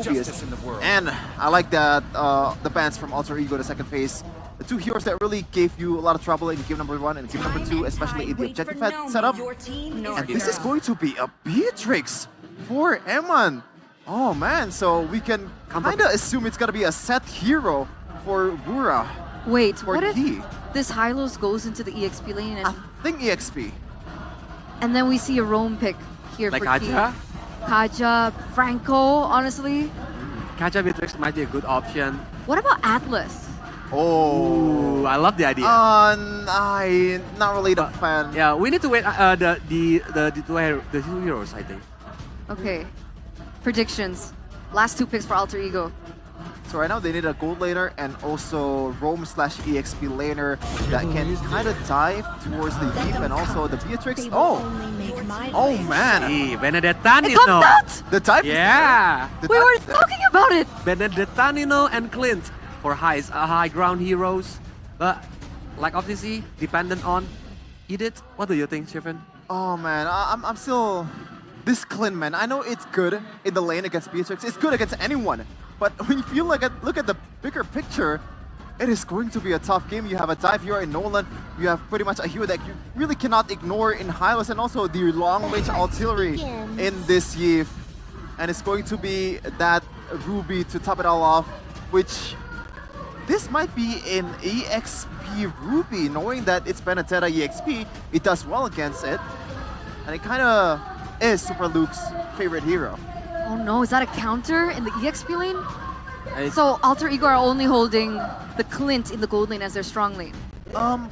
Mobius. And I like that the bans from Alter Ego the second phase. The two heroes that really gave you a lot of trouble in game number 1 and game number 2, especially in the objective setup. And this is going to be a Beatrix for Eman. Oh man, so we can kind of assume it's gonna be a set hero for Bura. Wait, for what if Yi. this Hylos goes into the EXP lane and I think EXP. and then we see a roam pick here Like for Kaja? Ki. Kaja, Franco, honestly. Kaja Beatrix might be a good option. What about Atlas? Oh, Ooh, I love the idea. I'm not really the fan. Yeah, we need to wait the two heroes, I think. Okay. Predictions. Last 2 picks for Alter Ego. So right now they need a gold laner and also roam/EXP laner that can kind of dive towards the deep and also the Beatrix. Oh man, Hey, Benedettanino. It comes out! the dive. Yeah. The We dive- were talking about it! Benedettanino and Clint for high ground heroes. But like obviously dependent on Edith. What do you think, Shifrin? Oh man, I'm still this Clint, man. I know it's good in the lane against Beatrix. It's good against anyone. But when you feel like look at the bigger picture, it is going to be a tough game. You have a dive hero in Nolan. You have pretty much a hero that you really cannot ignore in Hylos, and also the long-range artillery in this Yve. And it's going to be that Ruby to top it all off, which this might be an EXP Ruby, knowing that it's Benedetta EXP. It does well against it, and it kind of is Super Luke's favorite hero. Oh no, is that a counter in the EXP lane? I- So Alter Ego are only holding the Clint in the gold lane as their strong lane.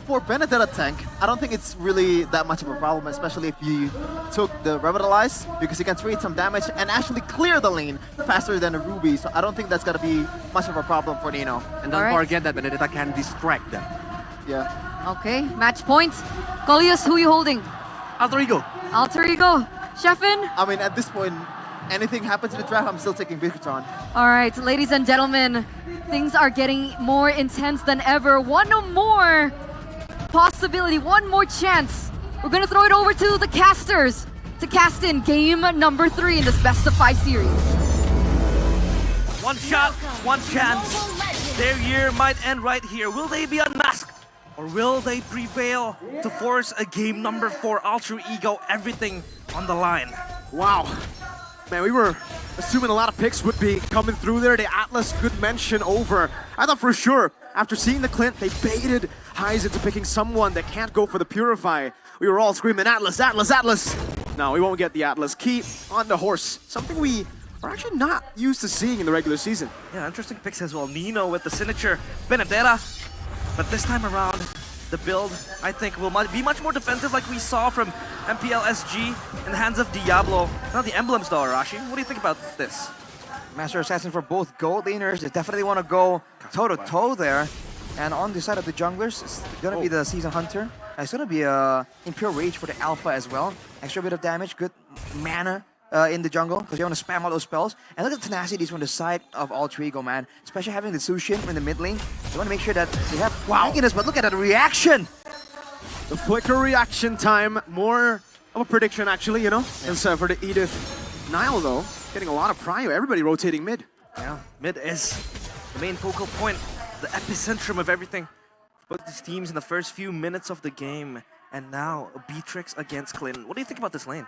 For Benedetta tank, I don't think it's really that much of a problem, especially if you took the Revitalize, because you can trade some damage and actually clear the lane faster than a Ruby, so I don't think that's gonna be much of a problem for Nino. And don't Alright. forget that Benedetta can distract them. Yeah. Okay, match point. Goliath, who you holding? Alter Ego. Alter Ego. Sheffin? I mean, at this point, anything happens in the draft, I'm still taking Bigetron. All right, ladies and gentlemen, things are getting more intense than ever. One more possibility, one more chance. We're gonna throw it over to the casters to cast in game number 3 in this best of 5 series. One shot, one chance. Their year might end right here. Will they be unmasked? Or will they prevail to force a game number 4 Alter Ego, everything on the line? Wow. Man, we were assuming a lot of picks would be coming through there. The Atlas, good mention over. I thought for sure, after seeing the Clint, they baited Hyze into picking someone that can't go for the Purify. We were all screaming, Atlas, Atlas, Atlas! No, we won't get the Atlas. Keep on the horse. Something we are actually not used to seeing in the regular season. Yeah, interesting picks as well. Nino with the signature, Benedetta. But this time around, the build, I think, will be much more defensive like we saw from MPL SG in the hands of Diablo. Not the emblems though, Arashi. What do you think about this? Master Assassin for both gold laners. They definitely want to go toe-to-toe there. And on the side of the junglers, it's going to be the Season Hunter. It's going to be Impure Rage for the Alpha as well. Extra bit of damage, good mana in the jungle, because you want to spam all those spells. And look at the tenacities from the side of Alter Ego, man. Especially having the Sushin in the mid lane. They want to make sure that they have tankiness, but look at that reaction! The flicker reaction time, more of a prediction actually, you know? And so for the Edith. Nile though, getting a lot of prio, everybody rotating mid. Yeah, mid is the main focal point, the epicentrum of everything. Both these teams in the first few minutes of the game. And now, Beatrix against Clint. What do you think about this lane?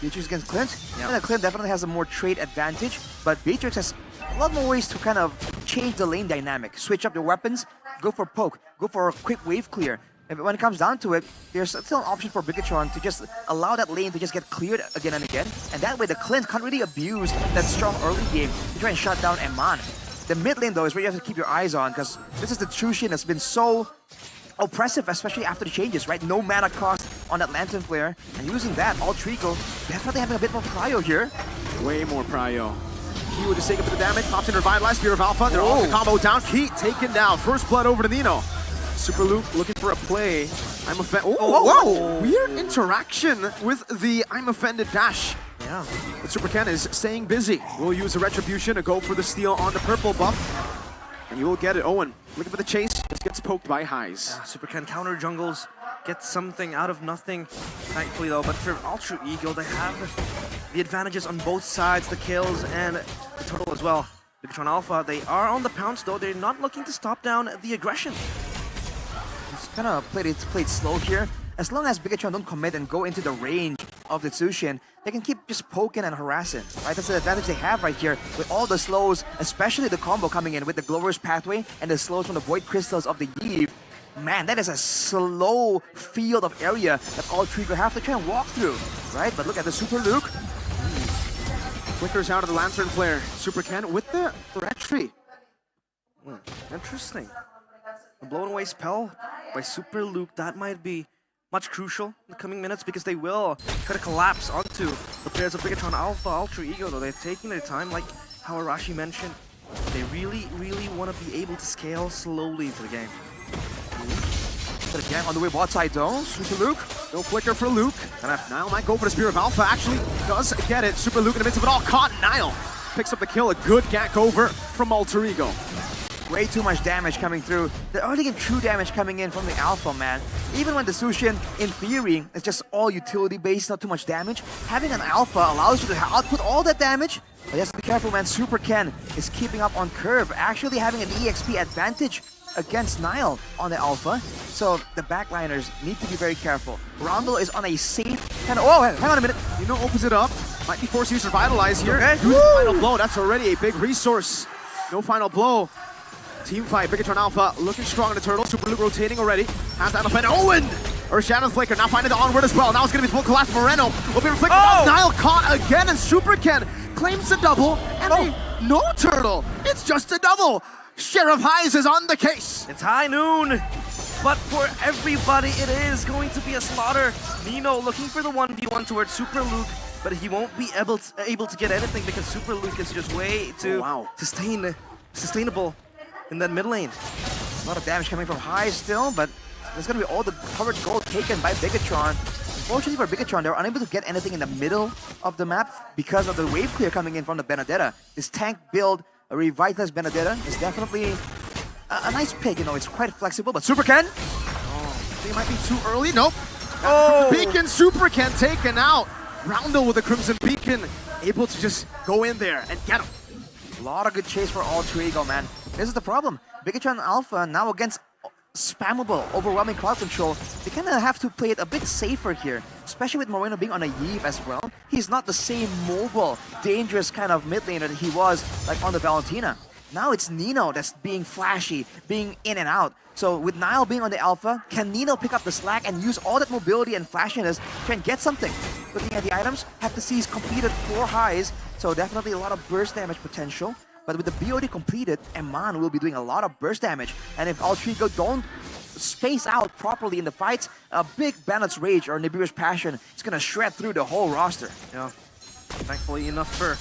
Beatrix against Clint? Yeah, Clint definitely has a more trade advantage, but Beatrix has a lot more ways to kind of change the lane dynamic. Switch up your weapons, go for poke, go for a quick wave clear. And when it comes down to it, there's still an option for Bigetron to just allow that lane to just get cleared again and again. And that way the Clint can't really abuse that strong early game to try and shut down Eman. The mid lane though is where you have to keep your eyes on, because this is the Chushin that's been so oppressive, especially after the changes, right? No mana cost on that Lantern Flare, and using that, Alter Ego definitely having a bit more prio here. Way more prio. Key with the sake of the damage, pops in Revitalize, Spear of Alpha, they're all the combo down. Key taken down, first blood over to Nino. Super Luke looking for a play. I'm offended. Oh, whoa! Weird interaction with the I'm offended dash. Yeah. But Super Ken is staying busy. We'll use a Retribution to go for the steal on the purple buff. And you will get it. Owen looking for the chase, just gets poked by Hyze. Super can counter jungles, get something out of nothing, thankfully though. But for Alter Ego, they have the advantages on both sides, the kills and the turtle as well. Bigetron Alpha, they are on the pounce though. They're not looking to stop down the aggression. It's kind of played slow here. As long as Bigetron don't commit and go into the range of the Tsushin, they can keep just poking and harassing, right? That's the advantage they have right here with all the slows, especially the combo coming in with the Glover's Pathway and the slows from the Void Crystals of the Eve. Man, that is a slow field of area that all three will have to try and walk through, right? But look at the Super Luke. Flickers out of the Lantern Flare. Super Ken with the retry. Interesting. The blown away spell by Super Luke, that might be much crucial in the coming minutes because they will try to collapse onto the players of Bigetron Alpha Ultra Ego, though they're taking their time, like how Arashi mentioned. They really, really want to be able to scale slowly into the game. But again, on the way bot side though, Super Luke. No flicker for Luke. And Nile might go for the Spear of Alpha. Actually does get it. Super Luke in the midst of it all caught. Nile picks up the kill. A good gank over from Alter Ego. Way too much damage coming through. The early game true damage coming in from the Alpha, man. Even when the Tsushin, in theory, is just all utility based, not too much damage, having an Alpha allows you to output all that damage. But you have to be careful, man. Super Ken is keeping up on curve, actually having an EXP advantage against Nile on the Alpha. So the backliners need to be very careful. Roundel is on a safe kind of... Oh, hang on a minute. Nino opens it up. Might be forced to use Revitalize here. Okay. Use the final blow. That's already a big resource. No final blow. Team fight, Bigetron Alpha looking strong in the turtle. Super Luke rotating already. Has that offend. Owen! Or Shadow Flicker now finding the onward as well. Now it's going to be full collapse. Moreno will be reflected. Oh! Nile caught again, and Super Ken claims the double. And no turtle. It's just a double. Sheriff Highs is on the case. It's high noon, but for everybody it is going to be a slaughter. Nino looking for the 1v1 towards Super Luke, but he won't be able to get anything because Super Luke is just way too sustainable in that mid lane. A lot of damage coming from High still, but there's going to be all the covered gold taken by Bigetron. Unfortunately for Bigetron, they're unable to get anything in the middle of the map because of the wave clear coming in from the Benedetta. This tank build, a revitalized Benedetta, is definitely a nice pick. You know, it's quite flexible, but Super Ken? Oh, they might be too early. Nope. Oh! Beacon Super Ken taken out. Roundel with the Crimson Beacon, able to just go in there and get him. A lot of good chase for Alter Ego, man. This is the problem. Bigetron Alpha now against spammable, overwhelming crowd control. They kind of have to play it a bit safer here, especially with Moreno being on a Yve as well. He's not the same mobile, dangerous kind of mid laner that he was like on the Valentina. Now it's Nino that's being flashy, being in and out. So with Nile being on the Alpha, can Nino pick up the slack and use all that mobility and flashiness to try and get something? Looking at the items, have to see he's completed 4 highs, so definitely a lot of burst damage potential. But with the BOD completed, Eman will be doing a lot of burst damage. And if Alter Ego don't space out properly in the fights, a big Bandit's Rage or Nibiru's Passion is going to shred through the whole roster. Yeah, thankfully enough for...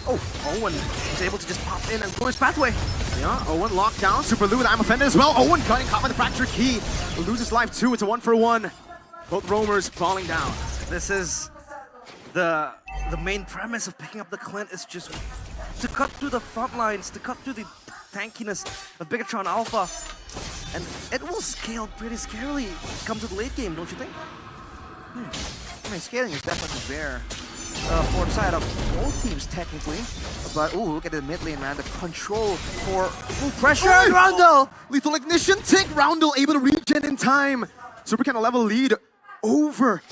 Oh, Owen is able to just pop in and go his pathway. Yeah, Owen locked down. Super Lou with I'm offended as well. Owen cutting caught by the fractured key. Loses life too. It's a 1-for-1. Both roamers falling down. This is the main premise of picking up the Clint is just to cut through the front lines, to cut through the tankiness of Bigetron Alpha. And it will scale pretty scarily come to the late game, don't you think? I mean, scaling is definitely there for the side of both teams, technically. But, ooh, look at the mid lane, man. The control for pressure. Oh, Roundel! Lethal Ignition tick. Roundel able to regen in time. Super kind of level lead over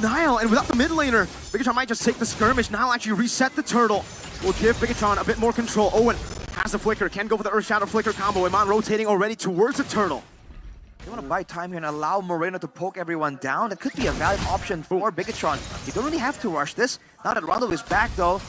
Nile. And without the mid laner, Bigetron might just take the skirmish. Nile actually reset the turtle. Will give Bigetron a bit more control. Owen has the flicker. Can go for the Earth Shadow Flicker combo. Iman rotating already towards the turtle. You want to buy time here and allow Moreno to poke everyone down. That could be a valid option for Bigetron. You don't really have to rush this. Now that Roundel is back, though,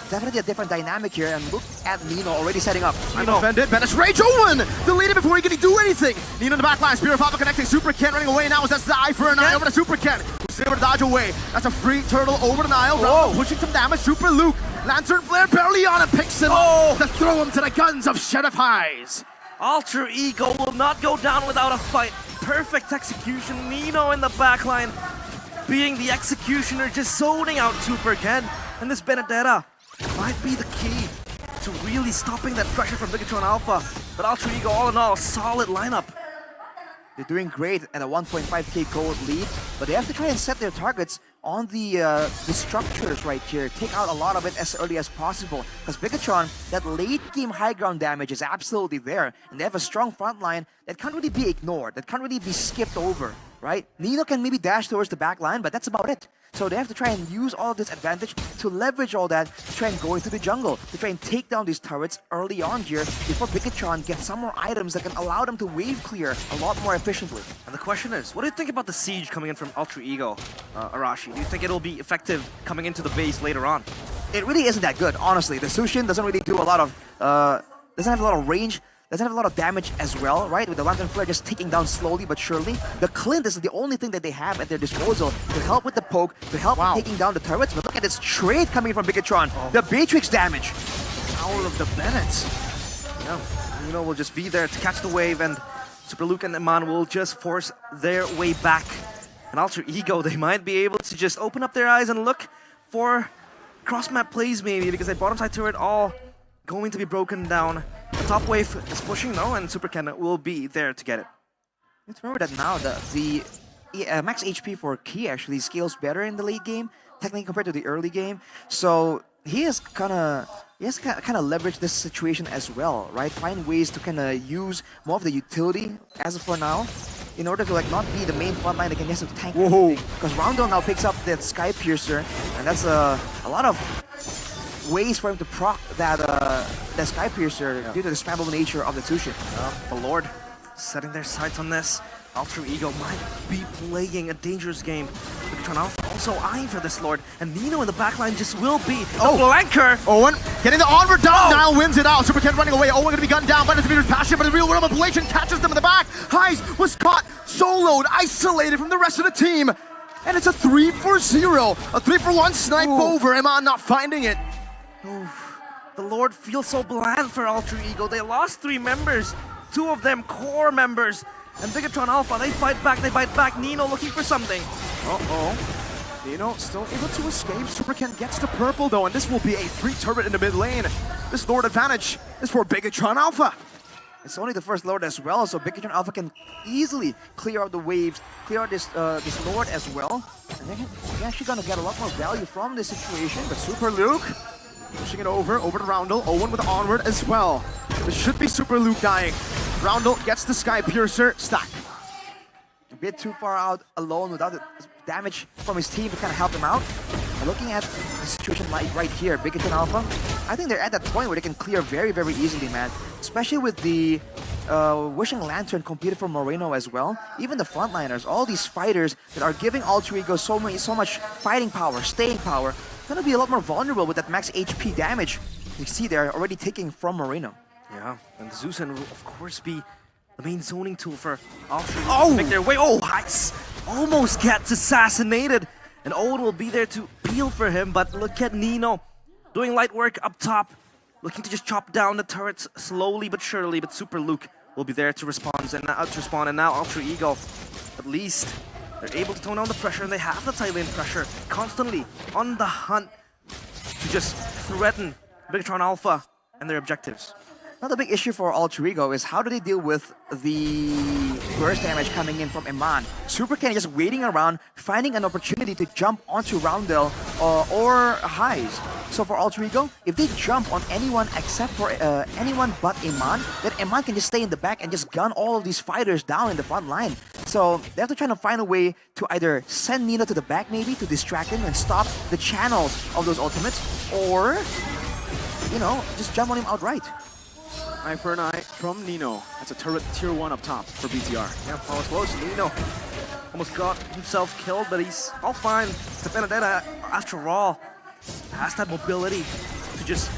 definitely a different dynamic here. And look at Nino already setting up. I'm offended. Bandit's Rage. Owen deleted before he can do anything. Nino in the back line. Spear of Alpha connecting. Super Ken running away now. That's the eye for an eye over to Super Ken. Who's able to dodge away. That's a free turtle over to Nile. Roundel pushing some damage. Super Luke. Lantern Flare barely on and picks him up to throw him to the guns of Sheriff Highs. Alter Ego will not go down without a fight. Perfect execution. Nino in the backline being the executioner, just zoning out Super Ken. And this Benedetta might be the key to really stopping that pressure from Bigetron Alpha. But Alter Ego, all in all, solid lineup. They're doing great at a 1.5k gold lead, but they have to try and set their targets on the structures right here. Take out a lot of it as early as possible. Because Bigetron, that late game high ground damage is absolutely there. And they have a strong front line that can't really be ignored, that can't really be skipped over, right? Nino can maybe dash towards the back line, but that's about it. So they have to try and use all of this advantage to leverage all that, to try and go into the jungle, to try and take down these turrets early on here before Bigetron gets some more items that can allow them to wave clear a lot more efficiently. And the question is, what do you think about the siege coming in from Ultra Ego, Arashi? Do you think it'll be effective coming into the base later on? It really isn't that good, honestly. The Sushin doesn't really do a lot of, doesn't have a lot of range, doesn't have a lot of damage as well, right? With the Lantern Flare just taking down slowly but surely. The Clint is the only thing that they have at their disposal to help with the poke, to help with taking down the turrets. But look at this trade coming from Bigetron. The Beatrix damage. Power of the Bennett. Yeah, Nino will just be there to catch the wave, and Super Luke and Iman will just force their way back. And Ultra Ego, they might be able to just open up their eyes and look for cross-map plays maybe, because that bottom side turret all going to be broken down. The top wave is pushing now, and Super Ken will be there to get it. Let's remember that now the max HP for Key actually scales better in the late game, technically compared to the early game. So he has kind of leveraged this situation as well, right? Find ways to kind of use more of the utility as of for now, in order to like not be the main front line that can just tank everything. Because Roundel now picks up that Sky Piercer, and that's a lot of ways for him to proc that that Sky Piercer due to the spammable nature of the Tushin. The Lord setting their sights on this. Ultra Ego might be playing a dangerous game. Bigetron Alpha also eyeing for this Lord, and Nino in the backline just will be the flanker. Owen getting the onward down. Nile wins it out. Super Ken running away. Owen going to be gunned down by the Demeter's passion, but the real world Ablation catches them in the back. Heis was caught, soloed, isolated from the rest of the team. And it's a 3-for-0. A 3-for-1 snipe over. Iman not finding it. The Lord feels so bland for Ultra Ego. They lost 3 members, 2 of them core members. And Bigetron Alpha, they fight back, they bite back. Nino looking for something. Nino still able to escape. Super Ken gets the purple though, and this will be a free turret in the mid lane. This Lord advantage is for Bigetron Alpha. It's only the first Lord as well, so Bigetron Alpha can easily clear out the waves, clear out this Lord as well. And they're actually gonna get a lot more value from this situation. But Super Luke pushing it over to Roundel. Owen with the onward as well. This should be Super Luke dying. Roundel gets the Sky Piercer stack. A bit too far out alone without the damage from his team to kind of help him out. And looking at the situation like right here, Bigetron Alpha, I think they're at that point where they can clear very, very easily, man. Especially with the Wishing Lantern completed for Moreno as well. Even the frontliners, all these fighters that are giving Ultra Ego so much fighting power, staying power, gonna be a lot more vulnerable with that max HP damage. You see they're already taking from Moreno. Yeah, and Zeusson will of course be the main zoning tool for Ultra Ego to make their way. Heis almost gets assassinated. And Owen will be there to peel for him, but look at Nino doing light work up top, looking to just chop down the turrets slowly but surely. But Super Luke will be there to respond, and now Ultra Ego, at least they're able to tone down the pressure, and they have the tight lane pressure constantly on the hunt to just threaten Bigetron Alpha and their objectives. Another big issue for Ultra Ego is how do they deal with the burst damage coming in from Iman. Super Ken just waiting around, finding an opportunity to jump onto Roundel or Heis. So for Ultra Ego, if they jump on anyone except for anyone but Iman, then Iman can just stay in the back and just gun all of these fighters down in the front line. So they have to try to find a way to either send Nino to the back maybe to distract him and stop the channels of those ultimates, or, you know, just jump on him outright. Eye for an eye from Nino. That's a turret tier 1 up top for BTR. Yeah, almost close. Nino almost got himself killed, but he's all fine. It's Benedetta, after all, has that mobility to just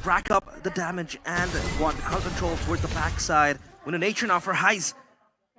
rack up the damage and want the crowd control towards the backside. When the nature now for Heis,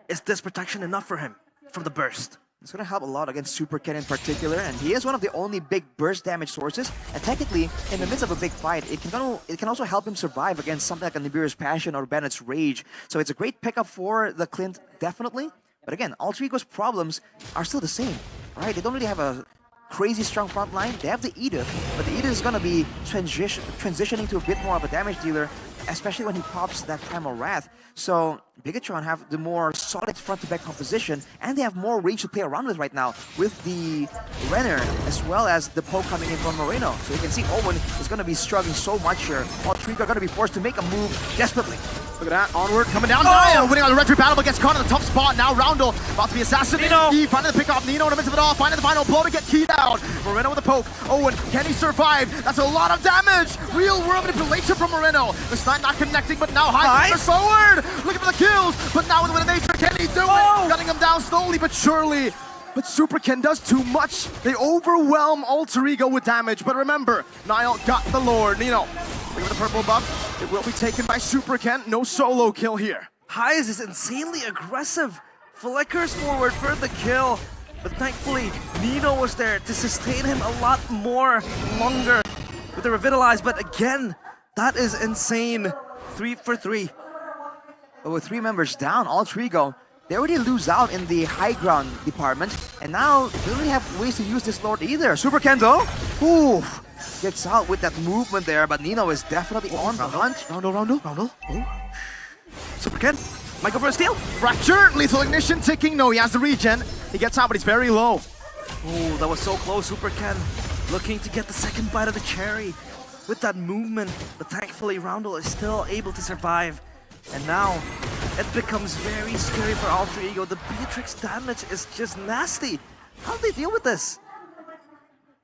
is this protection enough for him from the burst? It's going to help a lot against Super Ken in particular, and he is one of the only big burst damage sources. And technically, in the midst of a big fight, it can also help him survive against something like a Nibiru's Passion or Bennett's Rage. So it's a great pickup for the Clint, definitely. But again, Ultra Ego's problems are still the same, right? They don't really have a crazy strong front line. They have the Edith, but the Edith is going to be transitioning to a bit more of a damage dealer especially when he pops that Primal Wrath. So Bigetron have the more solid front-to-back composition, and they have more range to play around with right now with the Renner as well as the poke coming in from Moreno. So you can see Owen is going to be struggling so much here. All three are going to be forced to make a move desperately. Look at that, onward, coming down. Nile winning on the retry battle, but gets caught in the tough spot. Now Roundel about to be assassinated. Nino. He finding the pick off. Nino in the midst of it all, finding the final blow to get keyed out. Moreno with the poke. Owen, can he survive? That's a lot of damage. Real world manipulation from Moreno. The snipe not connecting, but now high forward. Looking for the kills, but now with the nature, can he do it? Cutting him down slowly but surely. But Super Ken does too much. They overwhelm Alter Ego with damage. But remember, Nile got the Lord. Nino, look at the purple buff. It will be taken by Super Ken. No solo kill here. Haiz is insanely aggressive. Flickers forward for the kill. But thankfully, Nino was there to sustain him a lot more longer with the Revitalize. But again, that is insane. 3 for 3. But with 3 members down, Alter Ego, they already lose out in the high ground department, and now they don't really have ways to use this Lord either. Super Ken though, ooh, gets out with that movement there, but Nino is definitely on the hunt. Roundel. Oh. Super Ken might go for a steal. Fracture, lethal ignition ticking. No, he has the regen. He gets out, but he's very low. Oh, that was so close. Super Ken looking to get the second bite of the cherry with that movement, but thankfully Roundel is still able to survive. And now it becomes very scary for Alter Ego. The Beatrix damage is just nasty. How do they deal with this?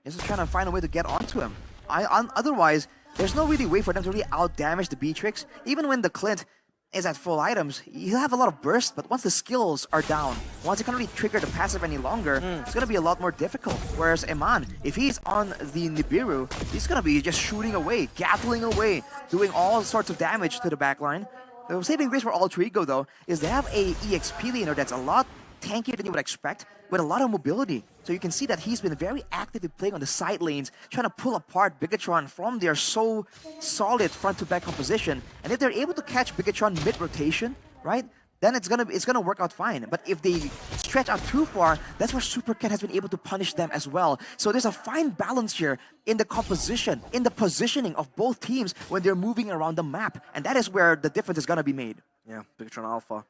Just trying to find a way to get onto him. Otherwise, there's no really way for them to really out-damage the Beatrix. Even when the Clint is at full items, he'll have a lot of burst, but once the skills are down, once he can't really trigger the passive any longer, it's gonna be a lot more difficult. Whereas Eman, if he's on the Nibiru, he's gonna be just shooting away, gatling away, doing all sorts of damage to the backline. The saving grace for Alter Ego, though, is they have a EXP laner that's a lot tankier than you would expect, with a lot of mobility. So you can see that he's been very actively playing on the side lanes, trying to pull apart Bigetron from their so solid front-to-back composition. And if they're able to catch Bigetron mid-rotation, right, then it's gonna work out fine. But if they stretch out too far, that's where Super Ken has been able to punish them as well. So there's a fine balance here in the composition, in the positioning of both teams when they're moving around the map. And that is where the difference is gonna be made. Yeah, Bigetron Alpha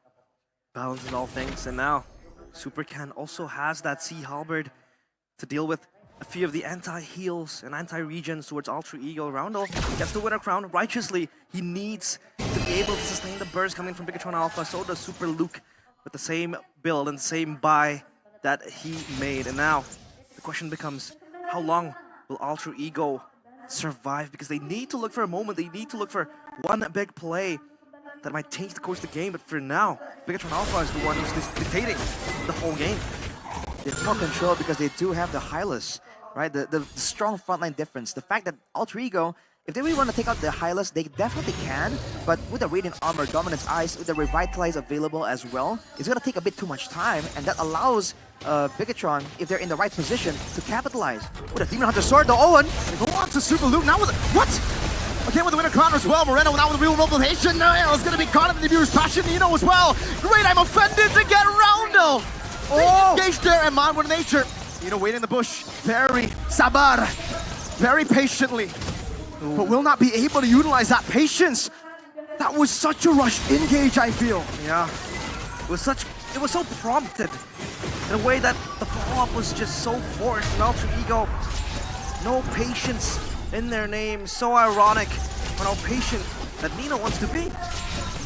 balances all things, and now Super Ken also has that Sea Halberd to deal with a few of the anti-heals and anti-regens towards Alter Ego. Roundel gets the winner crown righteously. He needs to be able to sustain the burst coming from Bigetron Alpha. So does Super Luke with the same build and same buy that he made. And now the question becomes, how long will Alter Ego survive? Because they need to look for a moment. They need to look for one big play that might change the course of the game. But for now, Bigetron Alpha is the one who's dictating the whole game. They have more control because they do have the Hylas, right? The strong frontline difference. The fact that Alter Ego, if they really want to take out the Hylas, they definitely can. But with the Radiant Armor, Dominance Ice, with the Revitalize available as well, it's going to take a bit too much time. And that allows Bigetron, if they're in the right position, to capitalize. With a Demon Hunter Sword, the Owen. They go on to Super Luke. Now with what? Again with the winner crown as well. Moreno now with the real mobilization. It's going to be caught up in the viewer's passion. Nino as well. Great, I'm offended to get Roundel. Engaged there, and Man with nature. Nino waiting in the bush. Very sabar. Very patiently. But will not be able to utilize that patience. That was such a rush engage, I feel. Yeah. It was so prompted in a way that the follow-up was just so forced. And Alter Ego, no patience in their name. So ironic for how patient that Nino wants to be.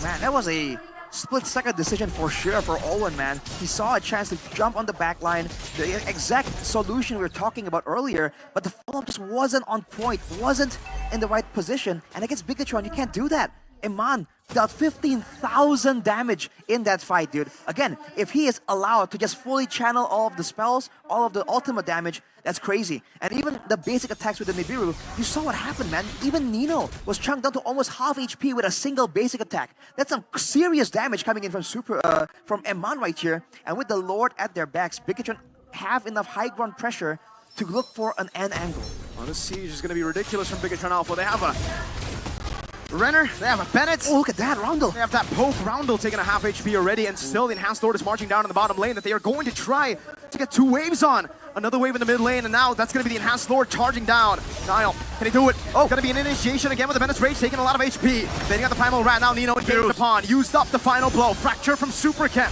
Man, that was a split-second decision for sure for Owen, man. He saw a chance to jump on the back line, the exact solution we were talking about earlier, but the follow-up just wasn't on point, wasn't in the right position. And against Bigetron, you can't do that. Eman dealt 15,000 damage in that fight, dude. Again, if he is allowed to just fully channel all of the spells, all of the ultimate damage, that's crazy. And even the basic attacks with the Nibiru, you saw what happened, man. Even Nino was chunked down to almost half HP with a single basic attack. That's some serious damage coming in from from Eman right here. And with the Lord at their backs, Bigetron have enough high ground pressure to look for an end angle. Well, this siege is going to be ridiculous from Bigetron Alpha. They have a Renner, they have a Bennett. Oh, look at that, Roundel. They have that poke. Roundel taking a half HP already, and still the Enhanced Lord is marching down in the bottom lane that they are going to try to get 2 waves on. Another wave in the mid lane, and now that's going to be the Enhanced Lord charging down. Niall, can he do it? Oh, going to be an initiation again with the Bennett's Rage, taking a lot of HP. Then you got the Primal Rat, now Nino engaged upon. Used up the final blow. Fracture from Super Ken.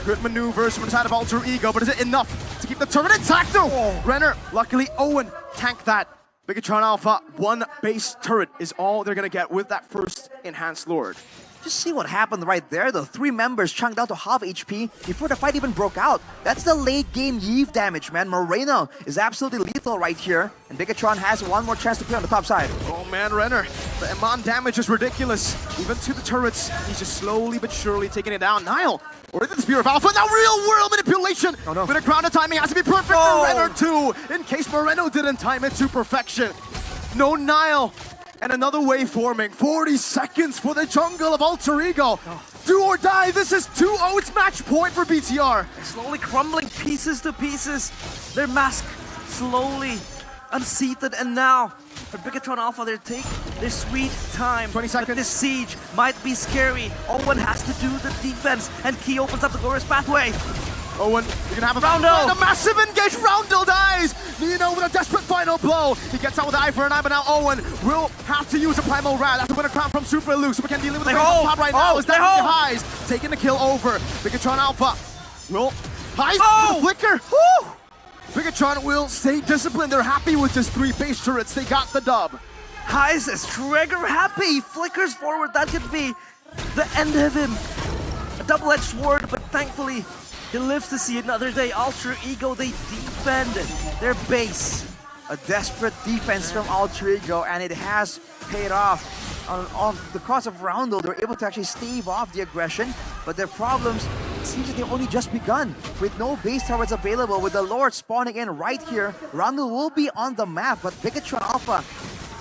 Good maneuvers from inside of Alter Ego, but is it enough to keep the turret intact though? Renner, luckily Owen tanked that. Bigetron Alpha, 1 base turret is all they're gonna get with that first Enhanced Lord. Just see what happened right there, though. 3 members chunked down to half HP before the fight even broke out. That's the late game Yeve damage, man. Moreno is absolutely lethal right here, and Bigetron has 1 more chance to play on the top side. Oh man, Renner, the Iman damage is ridiculous. Even to the turrets, he's just slowly but surely taking it down. Niall, or is it the Spear of Alpha? Now real world manipulation! Oh no. With a grounded timing has to be perfect for Renner too, in case Moreno didn't time it to perfection. No Niall. And another wave forming. 40 seconds for the jungle of Alter Ego. Do or die. This is 2-0. It's match point for BTR. Slowly crumbling pieces to pieces. Their mask slowly unseated, and now for Bigetron Alpha, they take their sweet time. 20 seconds. But this siege might be scary. Owen has to do the defense, and Key opens up the glorious pathway. Owen, you're gonna have a Roundel. A massive engage. Roundel dies. Nino with a desperate final blow. He gets out with the eye for an eye, but now Owen will have to use a Primal Rat. That's a winner crown from Super Luke. Super can dealing with the They on hold. top right now. Oh, Is they that hold. Highs taking the kill over? Bigetron Alpha will Highs Oh. with the flicker. Woo! Bigetron will stay disciplined. They're happy with just 3 base turrets. They got the dub. Heis is trigger happy. Flickers forward. That could be the end of him. A double-edged sword, but thankfully he lives to see another day. Alter Ego, they defend their base. A desperate defense from Alter Ego, and it has paid off. On the cost of Roundel, they're able to actually stave off the aggression, but their problems, it seems that they've only just begun. With no base towers available, with the Lord spawning in right here, Roundel will be on the map, but Bigetron Alpha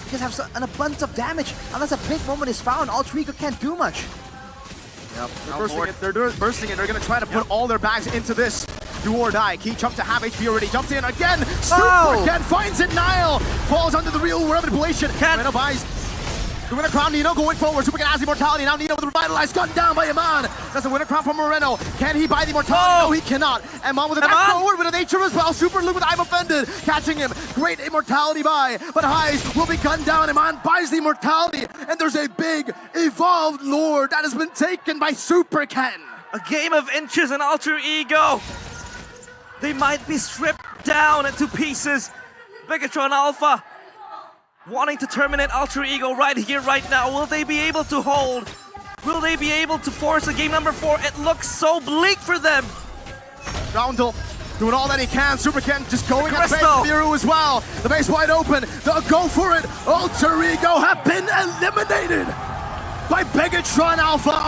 just have an abundance of damage. Unless a big moment is found, Alter Ego can't do much. Yep, they're bursting it. They're gonna try to put all their bags into this. Do or die. Key jumped to half HP already. Jumps in again. Super Ken finds it. Niall falls under the real world manipulation. Moreno buys. The winner crown, Nino going forward. Super Ken has the immortality. Now Nino with the revitalized, gunned down by Iman. That's a winner crown from Moreno. Can he buy the immortality? No, he cannot. Iman with a back forward with a nature as well. Super Luke with I'm offended. Catching him. Great immortality buy. But Highs will be gunned down. Iman buys the immortality. And there's a big evolved Lord that has been taken by Super Ken. A game of inches and Alter Ego. They might be stripped down into pieces. Bigetron Alpha wanting to terminate Alter Ego right here, right now. Will they be able to hold? Will they be able to force a game number 4? It looks so bleak for them. Roundel doing all that he can. Super Ken just going at base. Crystal. Miru as well. The base wide open. They'll go for it. Alter Ego have been eliminated by Bigetron Alpha.